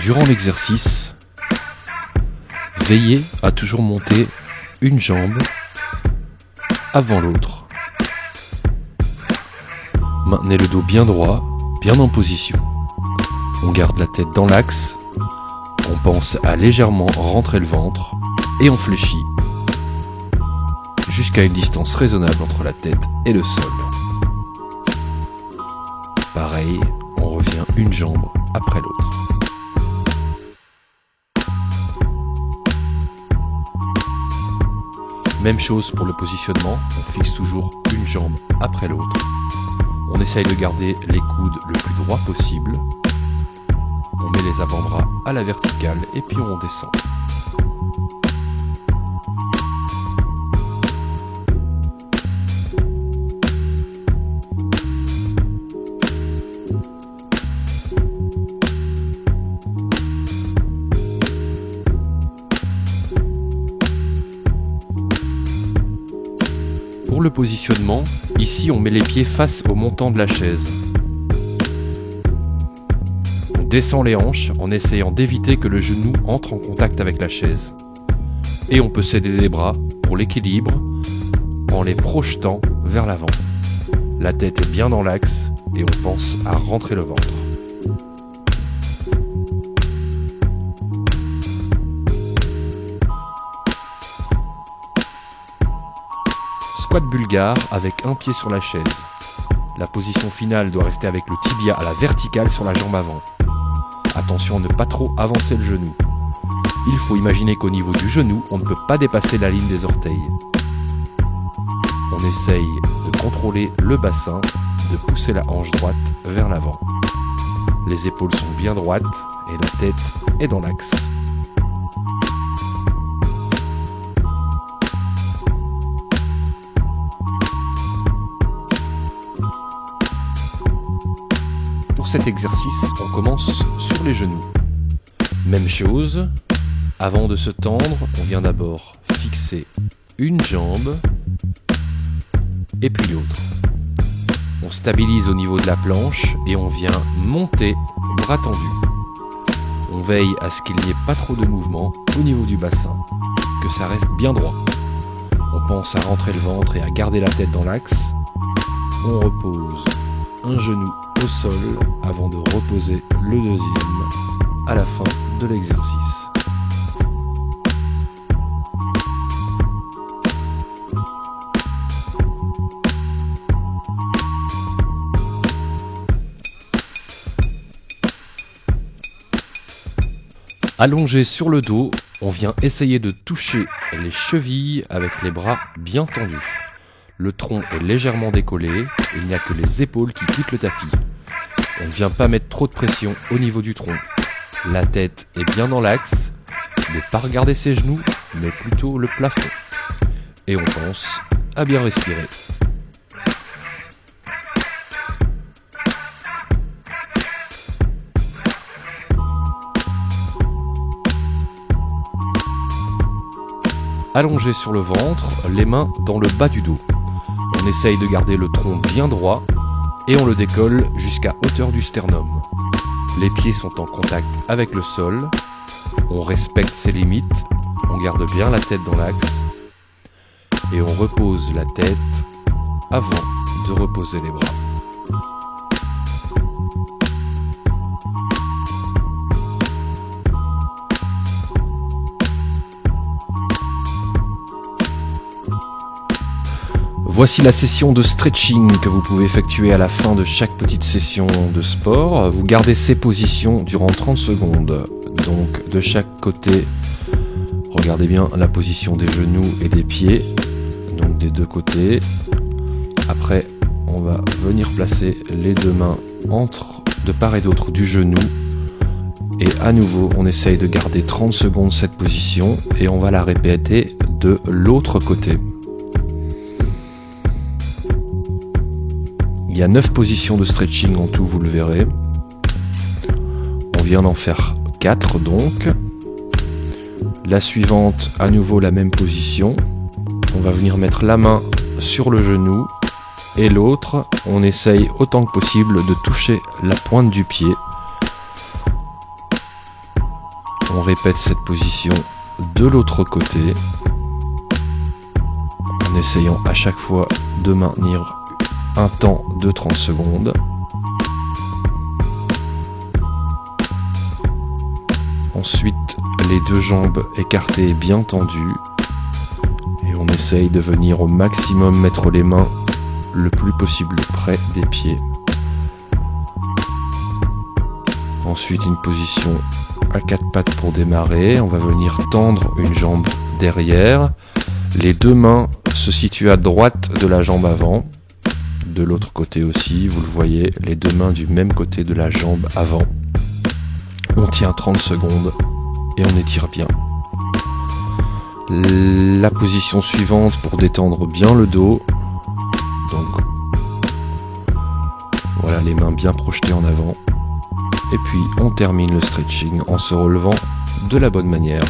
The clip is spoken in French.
Durant l'exercice, veillez à toujours monter une jambe avant l'autre. Maintenez le dos bien droit, bien en position. On garde la tête dans l'axe, on pense à légèrement rentrer le ventre et on fléchit jusqu'à une distance raisonnable entre la tête et le sol. Pareil, on revient une jambe après l'autre. Même chose pour le positionnement, on fixe toujours une jambe après l'autre. On essaye de garder les coudes le plus droit possible. On met les avant-bras à la verticale et puis on descend. Pour le positionnement, ici on met les pieds face au montant de la chaise. On descend les hanches en essayant d'éviter que le genou entre en contact avec la chaise. Et on peut s'aider des bras pour l'équilibre en les projetant vers l'avant. La tête est bien dans l'axe et on pense à rentrer le ventre. Squat bulgare avec un pied sur la chaise. La position finale doit rester avec le tibia à la verticale sur la jambe avant. Attention à ne pas trop avancer le genou. Il faut imaginer qu'au niveau du genou, on ne peut pas dépasser la ligne des orteils. On essaye de contrôler le bassin, de pousser la hanche droite vers l'avant. Les épaules sont bien droites et la tête est dans l'axe. Pour cet exercice, on commence sur les genoux. Même chose, avant de se tendre, on vient d'abord fixer une jambe et puis l'autre. On stabilise au niveau de la planche et on vient monter bras tendus. On veille à ce qu'il n'y ait pas trop de mouvement au niveau du bassin, que ça reste bien droit. On pense à rentrer le ventre et à garder la tête dans l'axe. On repose un genou au sol avant de reposer le deuxième à la fin de l'exercice. Allongé sur le dos, on vient essayer de toucher les chevilles avec les bras bien tendus. Le tronc est légèrement décollé, il n'y a que les épaules qui quittent le tapis. On ne vient pas mettre trop de pression au niveau du tronc. La tête est bien dans l'axe, ne pas regarder ses genoux, mais plutôt le plafond. Et on pense à bien respirer. Allongé sur le ventre, les mains dans le bas du dos. On essaye de garder le tronc bien droit et on le décolle jusqu'à hauteur du sternum. Les pieds sont en contact avec le sol. On respecte ses limites. On garde bien la tête dans l'axe. Et on repose la tête avant de reposer les bras. Voici la session de stretching que vous pouvez effectuer à la fin de chaque petite session de sport. Vous gardez ces positions durant 30 secondes. Donc de chaque côté, regardez bien la position des genoux et des pieds. Donc des deux côtés. Après, on va venir placer les deux mains entre de part et d'autre du genou. Et à nouveau, on essaye de garder 30 secondes cette position et on va la répéter de l'autre côté. Il y a 9 positions de stretching en tout, vous le verrez. On vient d'en faire 4 donc. La suivante, à nouveau la même position. On va venir mettre la main sur le genou et l'autre, on essaye autant que possible de toucher la pointe du pied. On répète cette position de l'autre côté, en essayant à chaque fois de maintenir un temps de 30 secondes. Ensuite, les deux jambes écartées bien tendues. Et on essaye de venir au maximum mettre les mains le plus possible près des pieds. Ensuite, une position à quatre pattes pour démarrer. On va venir tendre une jambe derrière. Les deux mains se situent à droite de la jambe avant. De l'autre côté aussi, vous le voyez, les deux mains du même côté de la jambe avant. On tient 30 secondes et on étire bien. La position suivante pour détendre bien le dos. Donc voilà, les mains bien projetées en avant. Et puis on termine le stretching en se relevant de la bonne manière.